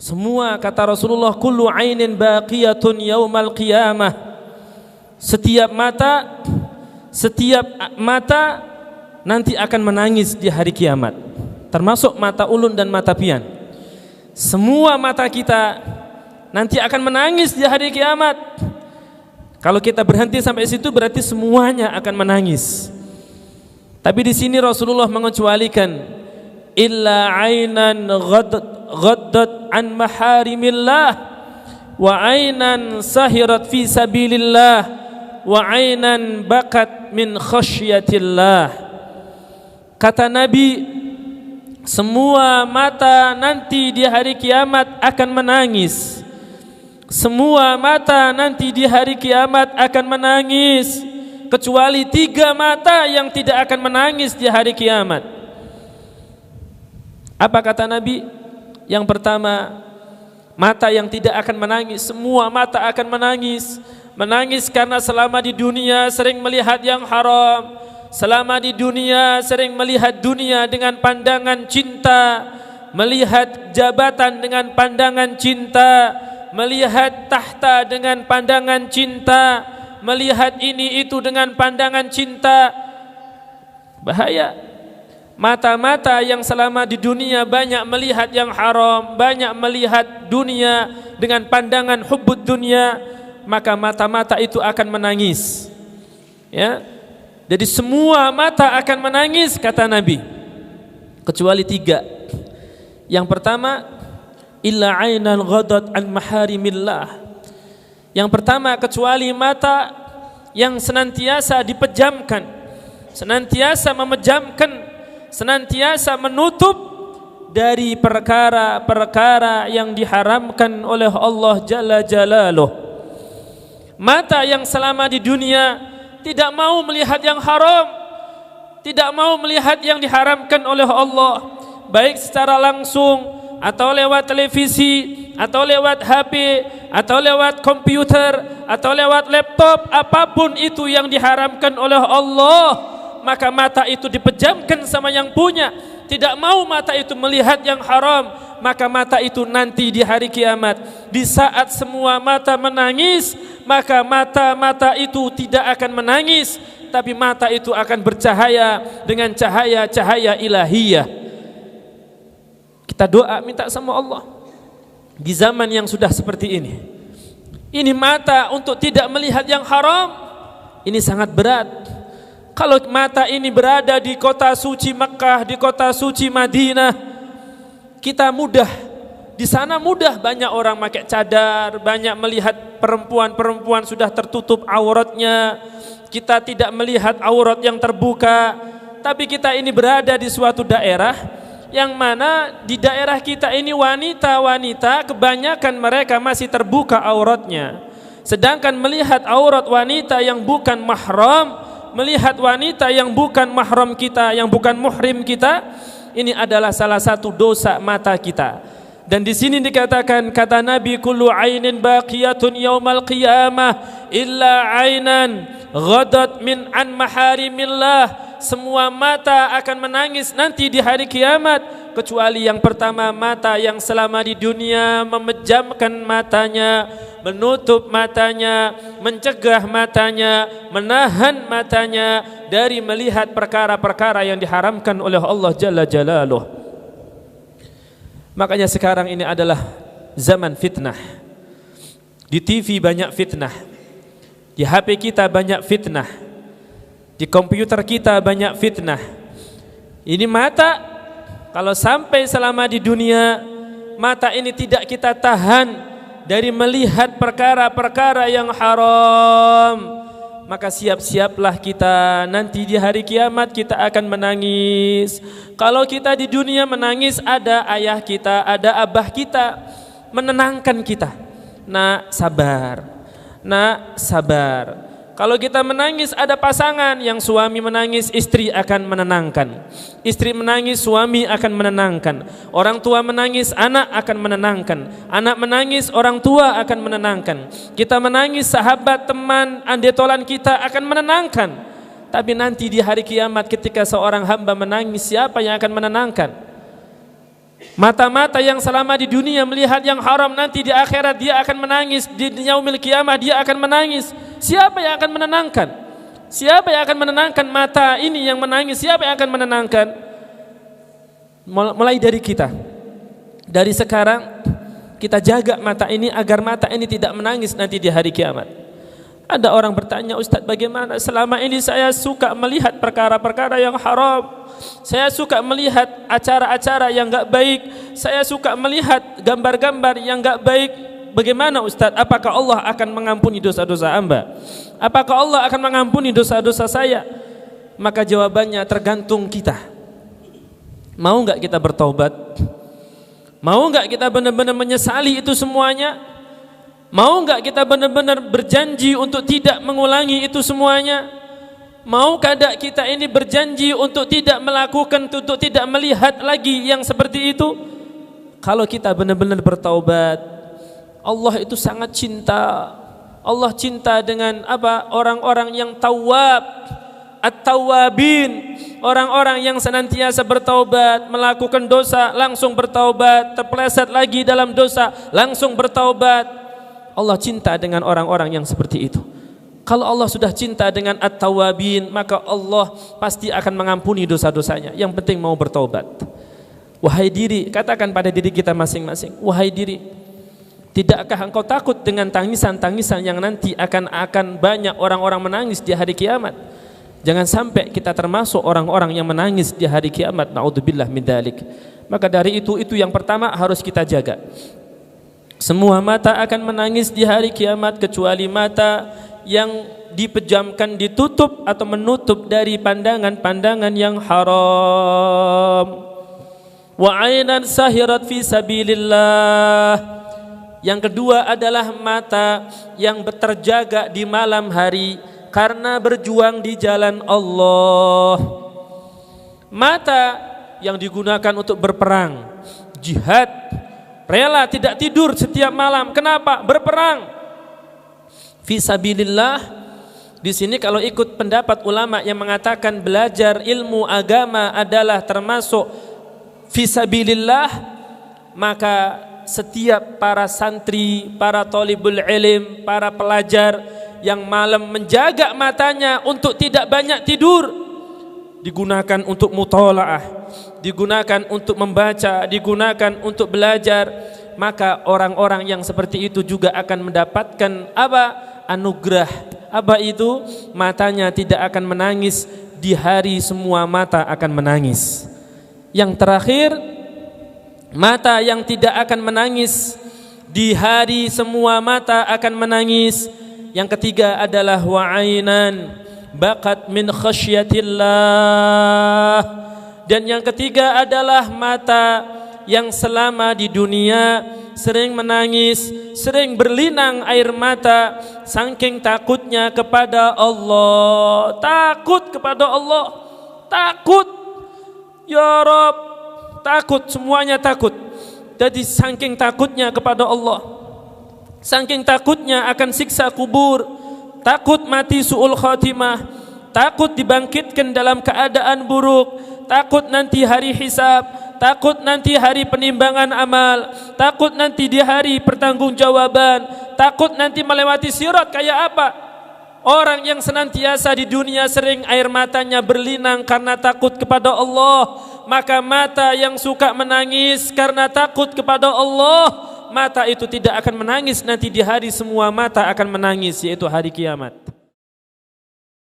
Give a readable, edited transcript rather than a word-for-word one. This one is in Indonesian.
Semua, kata Rasulullah, kullu ainin baqiyatun yaumal qiyamah. Setiap mata nanti akan menangis di hari kiamat, termasuk mata ulun dan mata pian. Semua mata kita nanti akan menangis di hari kiamat. Kalau kita berhenti sampai situ berarti semuanya akan menangis. Tapi di sini Rasulullah mengecualikan illa ainan ghaddat an maharimillah wa ainan sahirat fi sabilillah wa ainan bakat min khasyatillah. Kata Nabi, semua mata nanti di hari kiamat akan menangis. Semua mata nanti di hari kiamat akan menangis, kecuali 3 mata yang tidak akan menangis di hari kiamat. Apa kata Nabi? Yang pertama, mata yang tidak akan menangis. Semua mata akan menangis. Menangis karena selama di dunia sering melihat yang haram. Selama di dunia sering melihat dunia dengan pandangan cinta, melihat jabatan dengan pandangan cinta, melihat tahta dengan pandangan cinta, melihat ini itu dengan pandangan cinta. Bahaya. Mata-mata yang selama di dunia banyak melihat yang haram, banyak melihat dunia dengan pandangan hubbud dunia, maka mata-mata itu akan menangis. Ya. Jadi semua mata akan menangis, kata Nabi, kecuali 3. Yang pertama, illa ainan ghadat an maharimillah. Yang pertama, kecuali mata yang senantiasa dipejamkan, senantiasa memejamkan, senantiasa menutup dari perkara-perkara yang diharamkan oleh Allah Jalla Jalaluh. Mata yang selama di dunia tidak mau melihat yang haram, tidak mau melihat yang diharamkan oleh Allah, baik secara langsung atau lewat televisi, atau lewat HP, atau lewat komputer, atau lewat laptop, apapun itu yang diharamkan oleh Allah, maka mata itu dipejamkan sama yang punya. Tidak mau mata itu melihat yang haram, maka mata itu nanti di hari kiamat, di saat semua mata menangis, maka mata-mata itu tidak akan menangis, tapi mata itu akan bercahaya dengan cahaya-cahaya ilahiyah. Kita doa minta sama Allah di zaman yang sudah seperti ini. Ini mata untuk tidak melihat yang haram, ini sangat berat. Kalau mata ini berada di kota suci Mekah, di kota suci Madinah, kita mudah, di sana mudah, banyak orang pakai cadar, banyak melihat perempuan-perempuan sudah tertutup auratnya. Kita tidak melihat aurat yang terbuka. Tapi kita ini berada di suatu daerah yang mana di daerah kita ini wanita-wanita kebanyakan mereka masih terbuka auratnya. Sedangkan melihat aurat wanita yang bukan mahram, melihat wanita yang bukan mahram kita, yang bukan muhrim kita, ini adalah salah satu dosa mata kita. Dan di sini dikatakan, kata Nabi, kullu ainin baqiyatun yaumal qiyamah illa ainan ghadat min an maharimillah. Semua mata akan menangis nanti di hari kiamat, kecuali yang pertama, mata yang selama di dunia memejamkan matanya, menutup matanya, mencegah matanya, menahan matanya dari melihat perkara-perkara yang diharamkan oleh Allah Jalla Jalaluh. Makanya sekarang ini adalah zaman fitnah. Di TV banyak fitnah, di HP kita banyak fitnah, di komputer kita banyak fitnah. Ini mata, kalau sampai selama di dunia mata ini tidak kita tahan dari melihat perkara-perkara yang haram, maka siap-siaplah kita, nanti di hari kiamat kita akan menangis. Kalau kita di dunia menangis, ada ayah kita, ada abah kita menenangkan kita. Nak, sabar. Nak, sabar. Kalau kita menangis, ada pasangan yang suami menangis, istri akan menenangkan. Istri menangis, suami akan menenangkan. Orang tua menangis, anak akan menenangkan. Anak menangis, orang tua akan menenangkan. Kita menangis, sahabat, teman, andetolan kita akan menenangkan. Tapi nanti di hari kiamat ketika seorang hamba menangis, siapa yang akan menenangkan? Mata-mata yang selama di dunia melihat yang haram, nanti di akhirat dia akan menangis, di yaumil qiyamah dia akan menangis. Siapa yang akan menenangkan? Siapa yang akan menenangkan mata ini yang menangis? Siapa yang akan menenangkan? Mulai dari kita. Dari sekarang kita jaga mata ini agar mata ini tidak menangis nanti di hari kiamat. Ada orang bertanya, Ustadz, bagaimana selama ini saya suka melihat perkara-perkara yang haram, saya suka melihat acara-acara yang enggak baik, saya suka melihat gambar-gambar yang enggak baik. Bagaimana Ustadz? Apakah Allah akan mengampuni dosa-dosa hamba? Apakah Allah akan mengampuni dosa-dosa saya? Maka jawabannya tergantung kita. Mau enggak kita bertaubat? Mau enggak kita benar-benar menyesali itu semuanya? Mau enggak kita benar-benar berjanji untuk tidak mengulangi itu semuanya? Mau kada kita ini berjanji untuk tidak melakukan, untuk tidak melihat lagi yang seperti itu? Kalau kita benar-benar bertaubat, Allah itu sangat cinta. Allah cinta dengan apa? Orang-orang yang tawab, at-tawabin, orang-orang yang senantiasa bertaubat, melakukan dosa langsung bertaubat, terpeleset lagi dalam dosa langsung bertaubat. Allah cinta dengan orang-orang yang seperti itu. Kalau Allah sudah cinta dengan at-tawabin, maka Allah pasti akan mengampuni dosa-dosanya. Yang penting mau bertaubat. Wahai diri, katakan pada diri kita masing-masing, wahai diri, tidakkah engkau takut dengan tangisan-tangisan yang nanti akan banyak orang-orang menangis di hari kiamat? Jangan sampai kita termasuk orang-orang yang menangis di hari kiamat. Na'udzubillah min dzalik. Maka dari itu yang pertama harus kita jaga. Semua mata akan menangis di hari kiamat kecuali mata yang dipejamkan, ditutup atau menutup dari pandangan-pandangan yang haram. Wa 'ainan sahirat fi sabilillah. Yang kedua adalah mata yang terjaga di malam hari karena berjuang di jalan Allah. Mata yang digunakan untuk berperang, jihad, rela tidak tidur setiap malam. Kenapa? Berperang. Fisabilillah. Di sini kalau ikut pendapat ulama yang mengatakan belajar ilmu agama adalah termasuk fisabilillah, maka setiap para santri, para thalibul ilm, para pelajar yang malam menjaga matanya untuk tidak banyak tidur, digunakan untuk mutalaah, digunakan untuk membaca, digunakan untuk belajar, maka orang-orang yang seperti itu juga akan mendapatkan apa? Anugerah. Apa itu? Matanya tidak akan menangis di hari semua mata akan menangis. Yang terakhir, mata yang tidak akan menangis di hari semua mata akan menangis. Yang ketiga adalah wa'ainan bakat min khasyatillah. Dan yang ketiga adalah mata yang selama di dunia sering menangis, sering berlinang air mata saking takutnya kepada Allah. Takut kepada Allah, takut ya Rabb, takut, semuanya takut. Jadi saking takutnya kepada Allah, saking takutnya akan siksa kubur, takut mati su'ul khatimah, takut dibangkitkan dalam keadaan buruk, takut nanti hari hisab, takut nanti hari penimbangan amal, takut nanti di hari pertanggungjawaban, takut nanti melewati sirat. Kayak apa? Orang yang senantiasa di dunia sering air matanya berlinang karena takut kepada Allah, maka mata yang suka menangis karena takut kepada Allah, mata itu tidak akan menangis nanti di hari semua mata akan menangis, yaitu hari kiamat.